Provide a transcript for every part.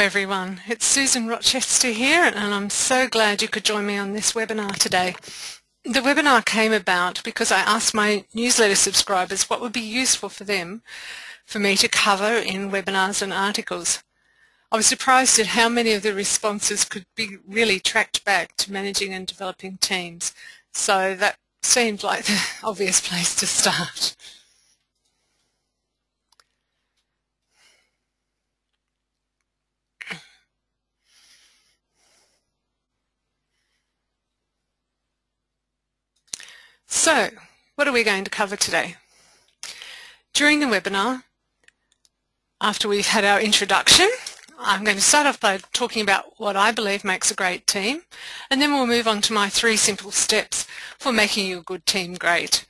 Everyone, it's Susan Rochester here, and I'm so glad you could join me on this webinar today. The webinar came about because I asked my newsletter subscribers what would be useful for them for me to cover in webinars and articles. I was surprised at how many of the responses could be really tracked back to managing and developing teams, so that seemed like the obvious place to start. So, what are we going to cover today? During the webinar, after we've had our introduction, I'm going to start off by talking about what I believe makes a great team, and then we'll move on to my 3 simple steps for making your good team great.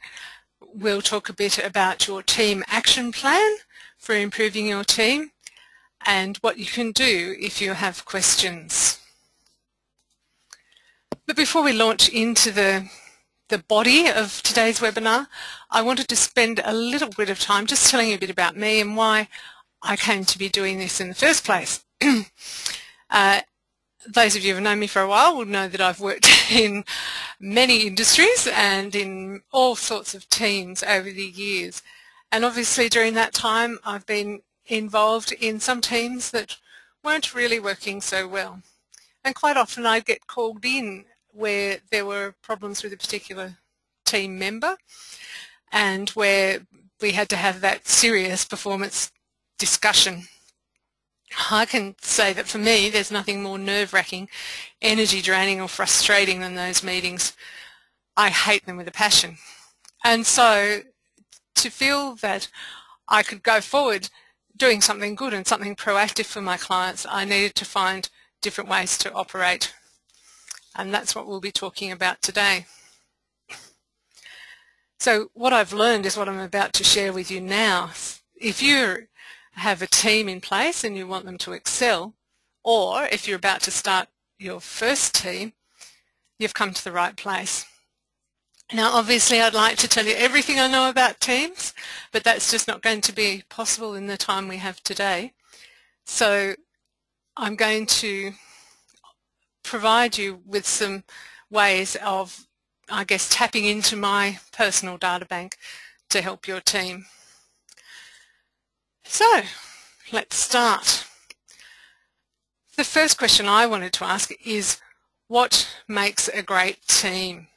We'll talk a bit about your team action plan for improving your team and what you can do if you have questions. But before we launch into the body of today's webinar, I wanted to spend a little bit of time just telling you a bit about me and why I came to be doing this in the first place. Those of you who have known me for a while will know that I've worked in many industries and in all sorts of teams over the years. And obviously during that time I've been involved in some teams that weren't really working so well. And quite often I'd get called in where there were problems with a particular team member and where we had to have that serious performance discussion. I can say that for me there's nothing more nerve-wracking, energy draining or frustrating than those meetings. I hate them with a passion. And so to feel that I could go forward doing something good and something proactive for my clients, I needed to find different ways to operate. And that's what we'll be talking about today. So what I've learned is what I'm about to share with you now. If you have a team in place and you want them to excel, or if you're about to start your first team, you've come to the right place. Now obviously I'd like to tell you everything I know about teams, but that's just not going to be possible in the time we have today. So I'm going to provide you with some ways of, I guess, tapping into my personal data bank to help your team. So, let's start. The first question I wanted to ask is, what makes a great team?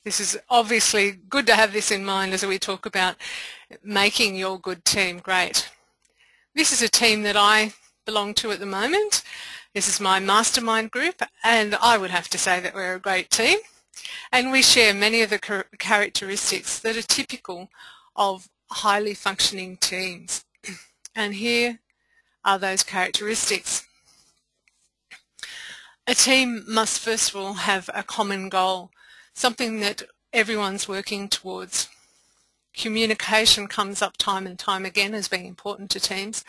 This is obviously good to have this in mind as we talk about making your good team great. This is a team that I belong to at the moment. This is my mastermind group, and I would have to say that we're a great team, and we share many of the characteristics that are typical of highly functioning teams. And here are those characteristics. A team must first of all have a common goal, something that everyone's working towards. Communication comes up time and time again as being important to teams,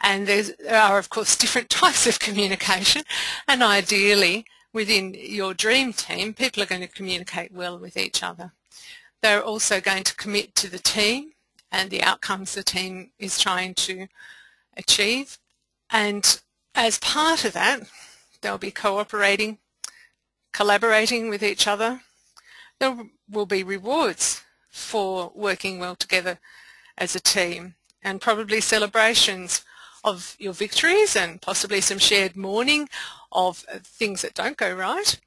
and there are of course different types of communication, and ideally within your dream team people are going to communicate well with each other. They're also going to commit to the team and the outcomes the team is trying to achieve, and as part of that they'll be cooperating, collaborating with each other. There will be rewards for working well together as a team, and probably celebrations of your victories and possibly some shared mourning of things that don't go right.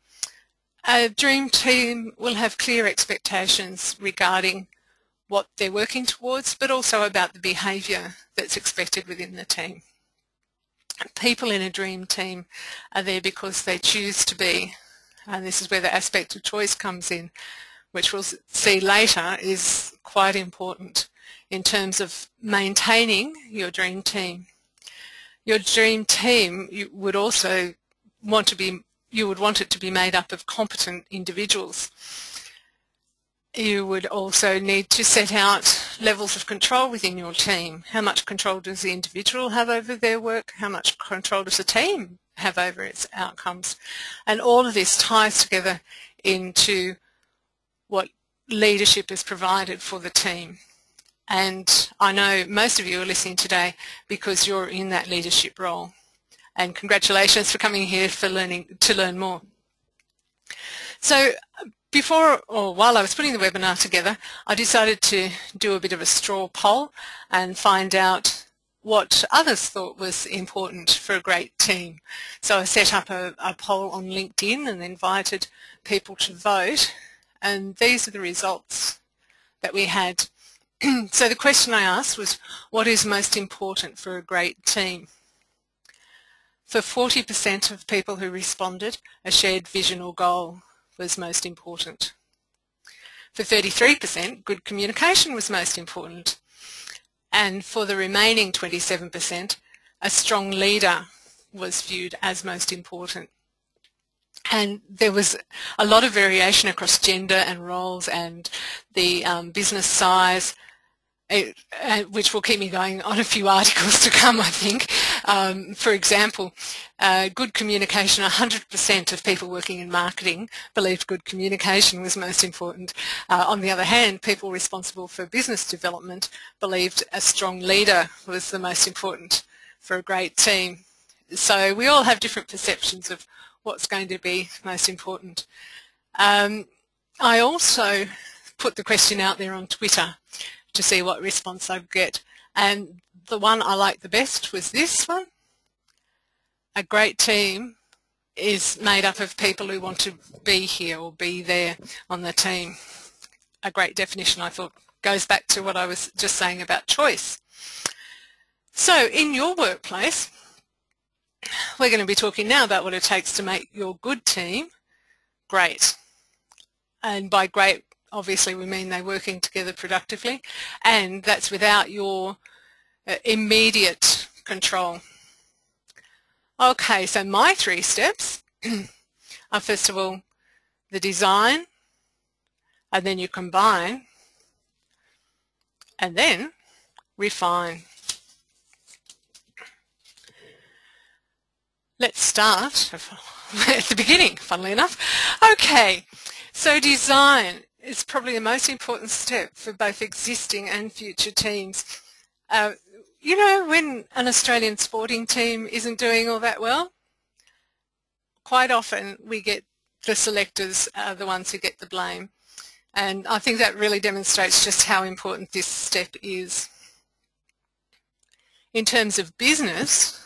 A dream team will have clear expectations regarding what they're working towards, but also about the behaviour that's expected within the team. People in a dream team are there because they choose to be, and this is where the aspect of choice comes in, which we'll see later is quite important in terms of maintaining your dream team. Your dream team, you would want it to be made up of competent individuals. You would also need to set out levels of control within your team. How much control does the individual have over their work? How much control does the team have over its outcomes? And all of this ties together into what leadership is provided for the team. And I know most of you are listening today because you're in that leadership role. And congratulations for coming here to learn more. So while I was putting the webinar together, I decided to do a bit of a straw poll and find out what others thought was important for a great team. So I set up a poll on LinkedIn and invited people to vote, and these are the results that we had. So the question I asked was, what is most important for a great team? For 40% of people who responded, a shared vision or goal was most important. For 33%, good communication was most important. And for the remaining 27%, a strong leader was viewed as most important. And there was a lot of variation across gender and roles and the business size, which will keep me going on a few articles to come, I think. For example, good communication, 100% of people working in marketing believed good communication was most important. On the other hand, people responsible for business development believed a strong leader was the most important for a great team. So we all have different perceptions of what's going to be most important. I also put the question out there on Twitter to see what response I'd get. And the one I liked the best was this one. A great team is made up of people who want to be here or be there on the team. A great definition, I thought, goes back to what I was just saying about choice. So in your workplace, we're going to be talking now about what it takes to make your good team great. And by great, obviously we mean they're working together productively, and that's without your immediate control. Okay, so my 3 steps are, first of all, the design, and then you combine, and then refine. Let's start at the beginning, funnily enough. Okay, so design is probably the most important step for both existing and future teams. You know, when an Australian sporting team isn't doing all that well, quite often we get the selectors are the ones who get the blame. And I think that really demonstrates just how important this step is. In terms of business,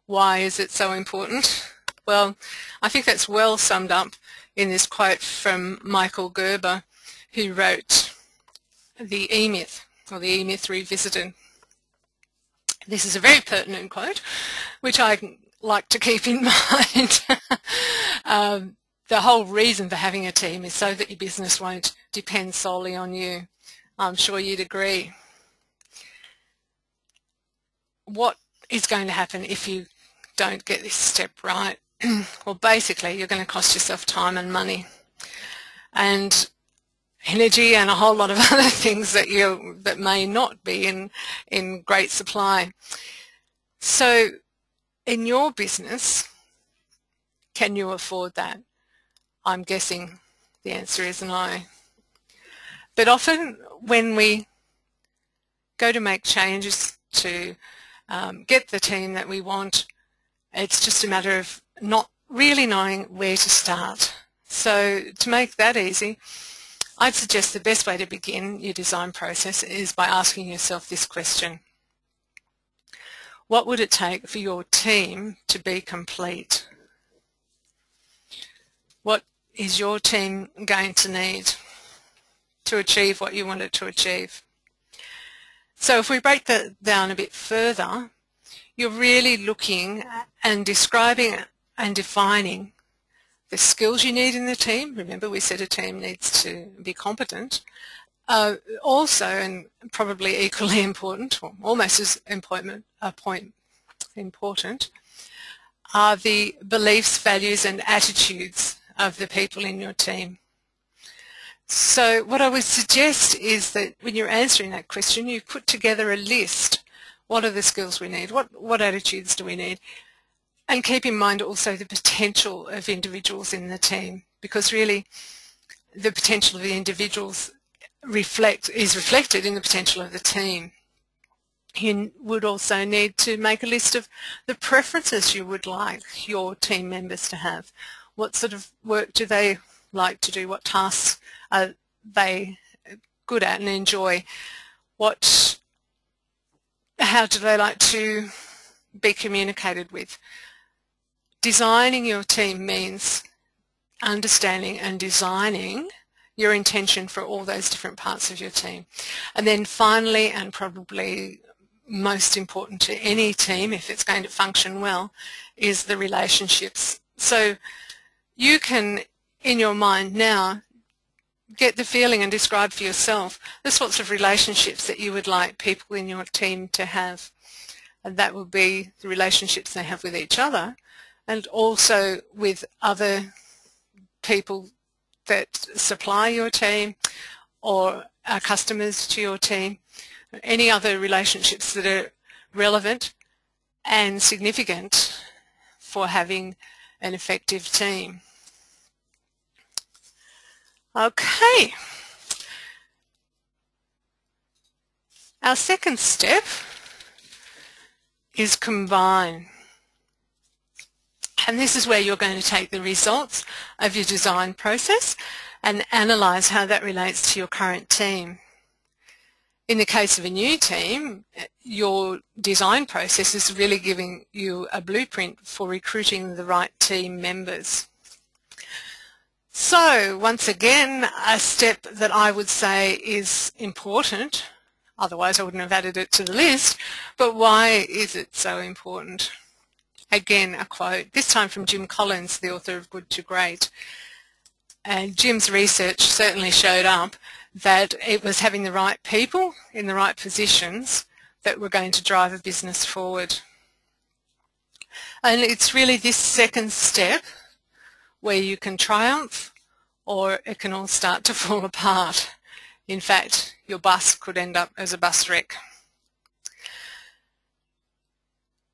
why is it so important? Well, I think that's well summed up in this quote from Michael Gerber, who wrote The E-Myth, or The E-Myth Revisited. This is a very pertinent quote, which I like to keep in mind. The whole reason for having a team is so that your business won't depend solely on you. I'm sure you'd agree. What is going to happen if you don't get this step right? Well, basically, you're going to cost yourself time and money and energy and a whole lot of other things that may not be in great supply. So in your business, can you afford that? I'm guessing the answer is no. But often when we go to make changes to get the team that we want, it's just a matter of not really knowing where to start. So to make that easy, I'd suggest the best way to begin your design process is by asking yourself this question. What would it take for your team to be complete? What is your team going to need to achieve what you want it to achieve? So if we break that down a bit further, you're really looking and describing and defining the skills you need in the team. Remember, we said a team needs to be competent. Also, and probably equally important, or almost as important, are the beliefs, values and attitudes of the people in your team. So what I would suggest is that when you're answering that question, you put together a list. What are the skills we need? What attitudes do we need? And keep in mind also the potential of individuals in the team, because really the potential of the individuals is reflected in the potential of the team. You would also need to make a list of the preferences you would like your team members to have. What sort of work do they like to do? What tasks are they good at and enjoy? How do they like to be communicated with? Designing your team means understanding and designing your intention for all those different parts of your team. And then finally, and probably most important to any team if it's going to function well, is the relationships. So you can, in your mind now, get the feeling and describe for yourself the sorts of relationships that you would like people in your team to have. And that will be the relationships they have with each other and also with other people that supply your team or are customers to your team, any other relationships that are relevant and significant for having an effective team. Okay. Our second step is combine. And this is where you're going to take the results of your design process and analyse how that relates to your current team. In the case of a new team, your design process is really giving you a blueprint for recruiting the right team members. So once again, a step that I would say is important, otherwise I wouldn't have added it to the list, but why is it so important? Again, a quote, this time from Jim Collins, the author of Good to Great. And Jim's research certainly showed up that it was having the right people in the right positions that were going to drive a business forward. And it's really this second step where you can triumph or it can all start to fall apart. In fact, your bus could end up as a bus wreck.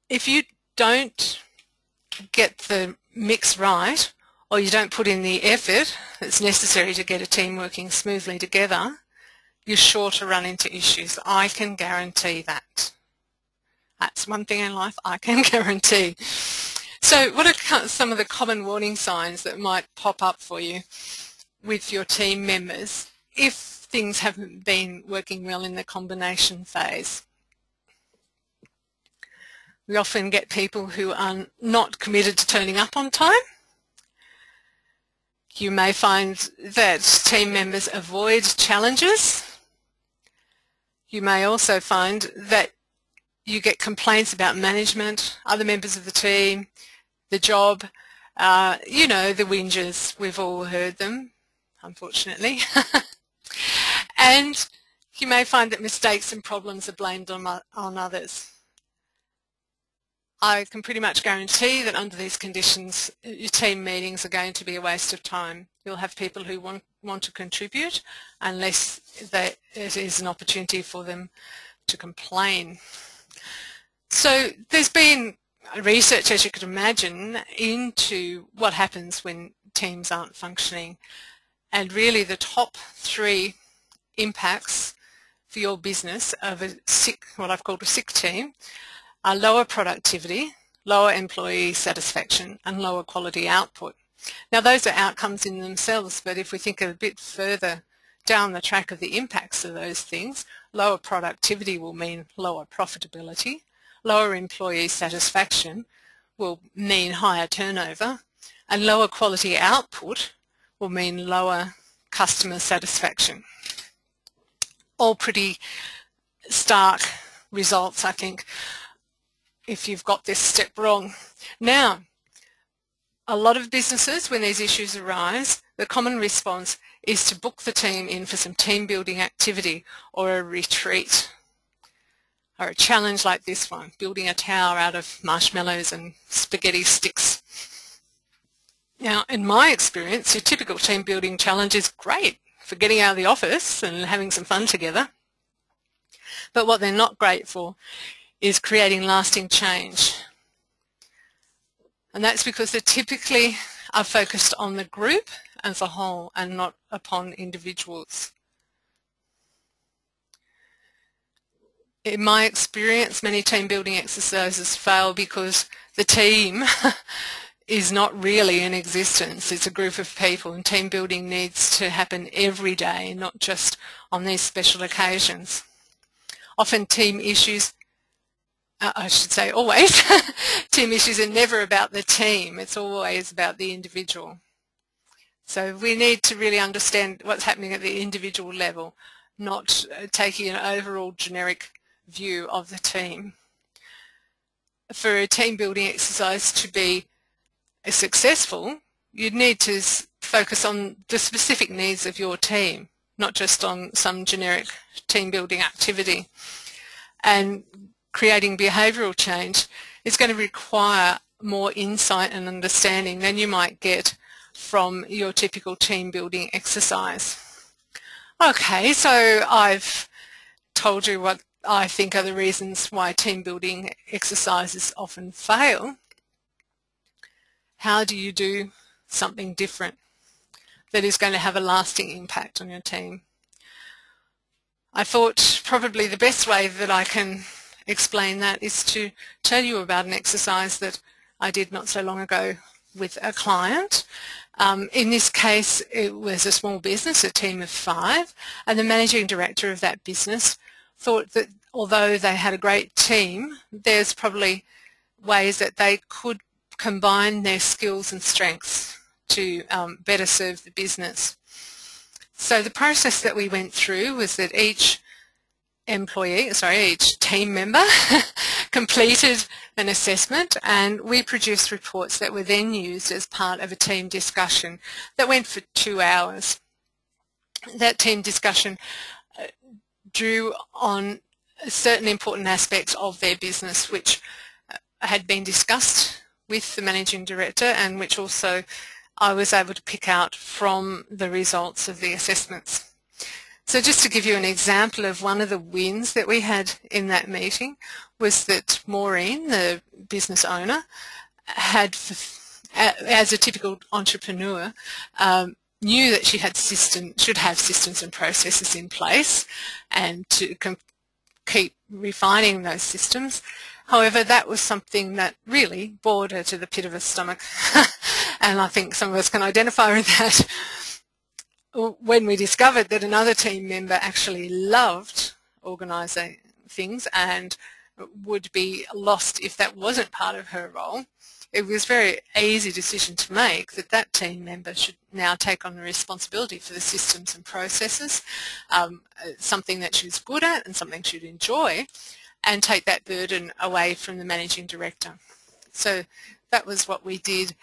If you don't get the mix right, or you don't put in the effort that's necessary to get a team working smoothly together, you're sure to run into issues. I can guarantee that. That's one thing in life I can guarantee. So what are some of the common warning signs that might pop up for you with your team members if things haven't been working well in the combination phase? We often get people who are not committed to turning up on time. You may find that team members avoid challenges. You may also find that you get complaints about management, other members of the team, the job, you know, the whingers. We've all heard them, unfortunately. And you may find that mistakes and problems are blamed on others. I can pretty much guarantee that under these conditions, your team meetings are going to be a waste of time. You'll have people who want to contribute unless it is an opportunity for them to complain. So there's been research, as you could imagine, into what happens when teams aren't functioning. And really the top three impacts for your business of what I've called a sick team are lower productivity, lower employee satisfaction, and lower quality output. Now those are outcomes in themselves, but if we think a bit further down the track of the impacts of those things, lower productivity will mean lower profitability, lower employee satisfaction will mean higher turnover, and lower quality output will mean lower customer satisfaction. All pretty stark results, I think, if you've got this step wrong. Now, a lot of businesses, when these issues arise, the common response is to book the team in for some team building activity or a retreat or a challenge like this one, building a tower out of marshmallows and spaghetti sticks. Now, in my experience, your typical team building challenge is great for getting out of the office and having some fun together. But what they're not great for is creating lasting change. And that's because they typically are focused on the group as a whole and not upon individuals. In my experience, many team building exercises fail because the team is not really in existence. It's a group of people, and team building needs to happen every day, not just on these special occasions. Often team issues, I should say always, team issues are never about the team. It's always about the individual. So we need to really understand what's happening at the individual level, not taking an overall generic view of the team. For a team building exercise to be successful, you'd need to focus on the specific needs of your team, not just on some generic team building activity. And creating behavioural change is going to require more insight and understanding than you might get from your typical team building exercise. Okay, so I've told you what I think are the reasons why team building exercises often fail. How do you do something different that is going to have a lasting impact on your team? I thought probably the best way that I can explain that is to tell you about an exercise that I did not so long ago with a client. In this case, it was a small business, a team of 5, and the managing director of that business thought that although they had a great team, there's probably ways that they could combine their skills and strengths to better serve the business. So the process that we went through was that each team member completed an assessment, and we produced reports that were then used as part of a team discussion that went for 2 hours. That team discussion drew on certain important aspects of their business which had been discussed with the managing director, and which also I was able to pick out from the results of the assessments. So just to give you an example of one of the wins that we had in that meeting was that Maureen, the business owner, had, as a typical entrepreneur, knew that she should have systems and processes in place and to keep refining those systems. However, that was something that really bored her to the pit of her stomach. And I think some of us can identify with that. When we discovered that another team member actually loved organising things and would be lost if that wasn't part of her role, it was a very easy decision to make that that team member should now take on the responsibility for the systems and processes, something that she was good at and something she'd enjoy, and take that burden away from the managing director. So that was what we did.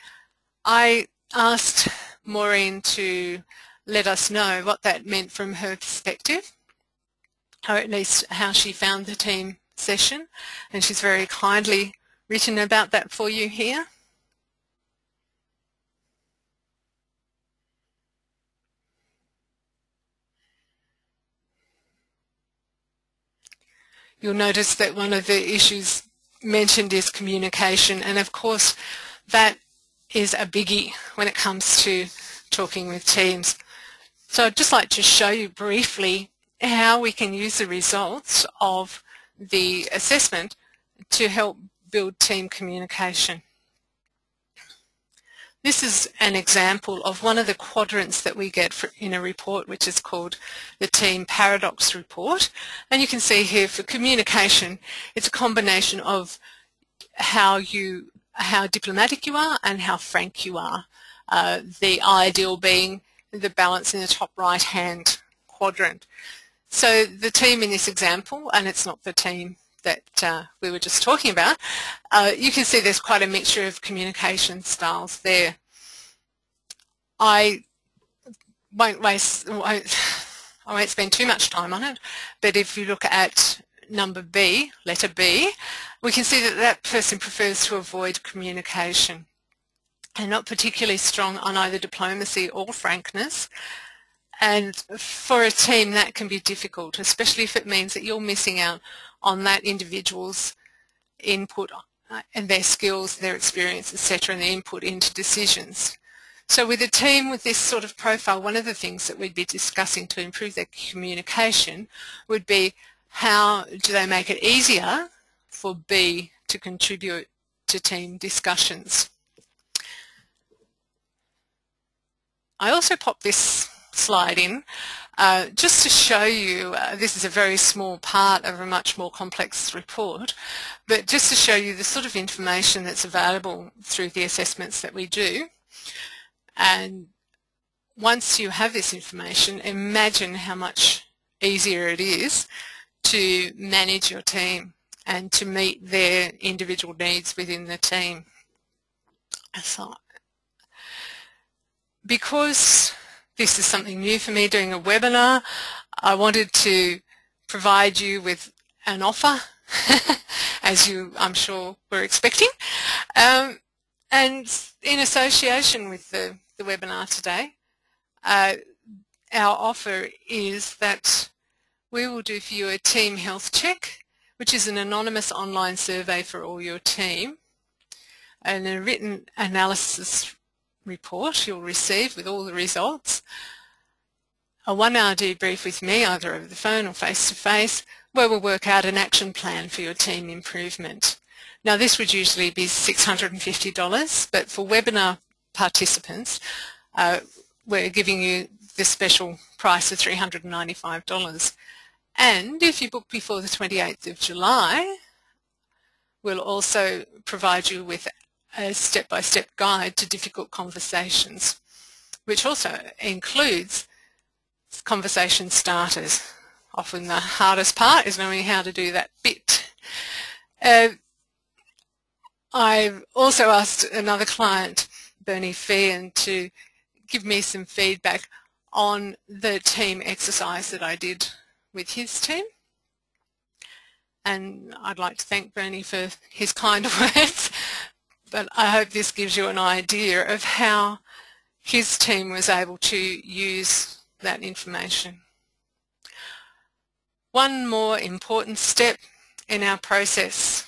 I asked Maureen to let us know what that meant from her perspective, or at least how she found the team session, and she's very kindly written about that for you here. You'll notice that one of the issues mentioned is communication, and of course that is a biggie when it comes to talking with teams. So I'd just like to show you briefly how we can use the results of the assessment to help build team communication. This is an example of one of the quadrants that we get in a report, which is called the Team Paradox Report. And you can see here for communication, it's a combination of how diplomatic you are and how frank you are. The ideal being the balance in the top right-hand quadrant. So the team in this example, and it's not the team that we were just talking about, you can see there's quite a mixture of communication styles there. I won't spend too much time on it, but if you look at number B, letter B, we can see that that person prefers to avoid communication and not particularly strong on either diplomacy or frankness. And for a team that can be difficult, especially if it means that you're missing out on that individual's input and their skills, their experience, etc., and the input into decisions. So with a team with this sort of profile, one of the things that we'd be discussing to improve their communication would be how do they make it easier for B to contribute to team discussions? I also popped this slide in just to show you, this is a very small part of a much more complex report, but just to show you the sort of information that's available through the assessments that we do. And once you have this information, imagine how much easier it is to manage your team and to meet their individual needs within the team. So, because this is something new for me, doing a webinar, I wanted to provide you with an offer, as you, I'm sure, were expecting. And in association with the webinar today, our offer is that we will do for you a team health check, which is an anonymous online survey for all your team, and a written analysis report you'll receive with all the results, a 1-hour debrief with me, either over the phone or face-to-face, where we'll work out an action plan for your team improvement. Now, this would usually be $650, but for webinar participants, we're giving you the special price of $395. And if you book before the 28th of July, we'll also provide you with a step-by-step guide to difficult conversations, which also includes conversation starters. Often the hardest part is knowing how to do that bit. I've also asked another client, Bernie Feehan, to give me some feedback on the team exercise that I did with his team. And I'd like to thank Bernie for his kind words, but I hope this gives you an idea of how his team was able to use that information. One more important step in our process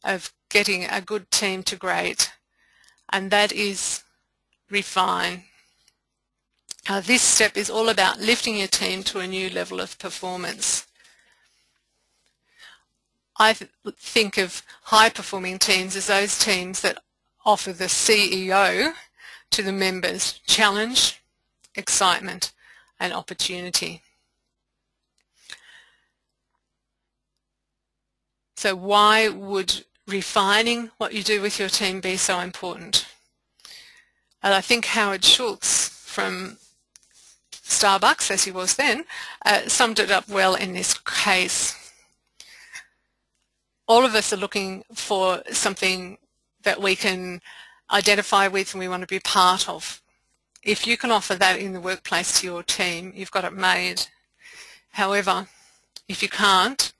of getting a good team to great, and that is refine. This step is all about lifting your team to a new level of performance. I think of high-performing teams as those teams that offer the CEO to the members challenge, excitement, and opportunity. So why would refining what you do with your team be so important? And I think Howard Schultz from Starbucks, as he was then, summed it up well in this case. All of us are looking for something that we can identify with and we want to be part of. If you can offer that in the workplace to your team, you've got it made. However, if you can't,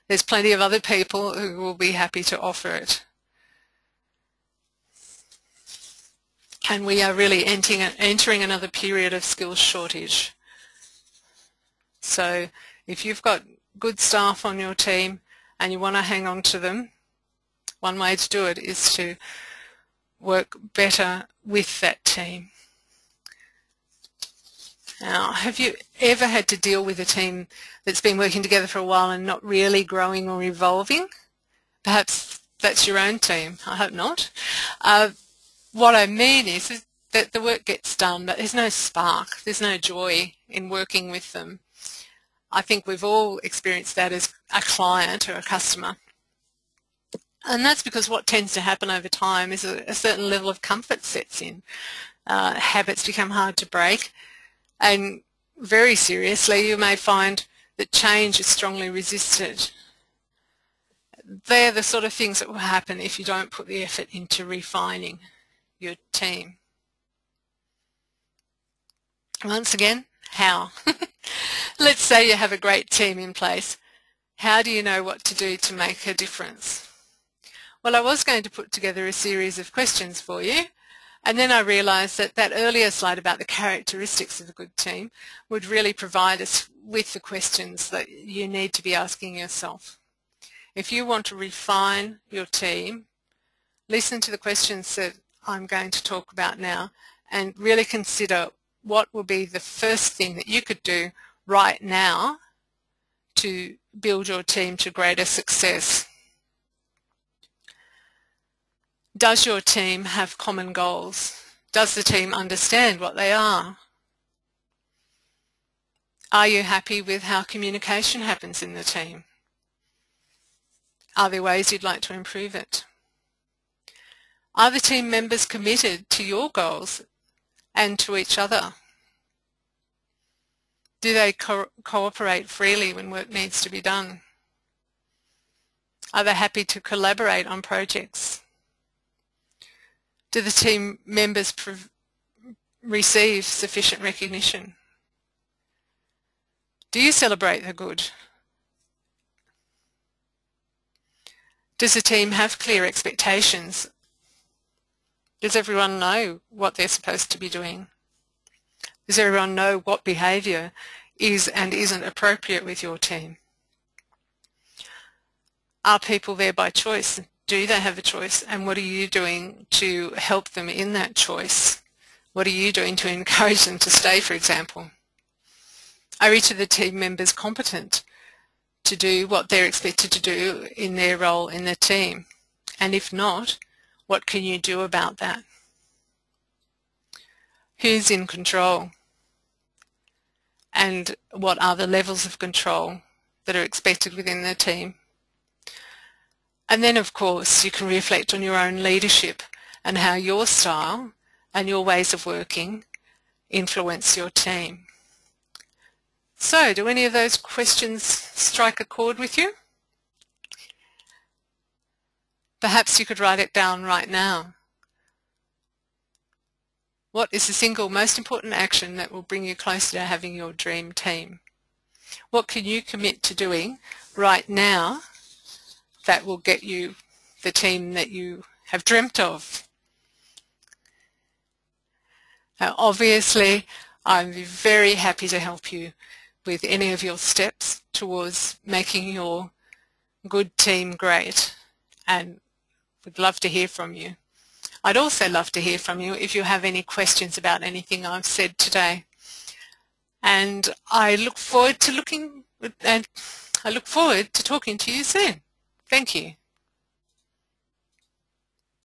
there's plenty of other people who will be happy to offer it. And we are really entering another period of skills shortage. So if you've got good staff on your team and you want to hang on to them, one way to do it is to work better with that team. Now, have you ever had to deal with a team that's been working together for a while and not really growing or evolving? Perhaps that's your own team. I hope not. What I mean is that the work gets done, but there's no spark, there's no joy in working with them. I think we've all experienced that as a client or a customer. And that's because what tends to happen over time is a certain level of comfort sets in. Habits become hard to break, and very seriously you may find that change is strongly resisted. They're the sort of things that will happen if you don't put the effort into refining your team. Once again, how? Let's say you have a great team in place. How do you know what to do to make a difference? Well, I was going to put together a series of questions for you, and then I realised that that earlier slide about the characteristics of a good team would really provide us with the questions that you need to be asking yourself. If you want to refine your team, listen to the questions that I'm going to talk about now and really consider what will be the first thing that you could do right now to build your team to greater success? Does your team have common goals? Does the team understand what they are? Are you happy with how communication happens in the team? Are there ways you'd like to improve it? Are the team members committed to your goals and to each other? Do they cooperate freely when work needs to be done? Are they happy to collaborate on projects? Do the team members receive sufficient recognition? Do you celebrate the good? Does the team have clear expectations? Does everyone know what they're supposed to be doing? Does everyone know what behaviour is and isn't appropriate with your team? Are people there by choice? Do they have a choice? And what are you doing to help them in that choice? What are you doing to encourage them to stay, for example? Are each of the team members competent to do what they're expected to do in their role in the team? And if not, what can you do about that? Who's in control? And what are the levels of control that are expected within the team? And then, of course, you can reflect on your own leadership and how your style and your ways of working influence your team. So, do any of those questions strike a chord with you? Perhaps you could write it down right now. What is the single most important action that will bring you closer to having your dream team? What can you commit to doing right now that will get you the team that you have dreamt of? Now, obviously, I'm very happy to help you with any of your steps towards making your good team great, and would love to hear from you. I'd also love to hear from you if you have any questions about anything I've said today. And I look forward to talking to you soon. Thank you.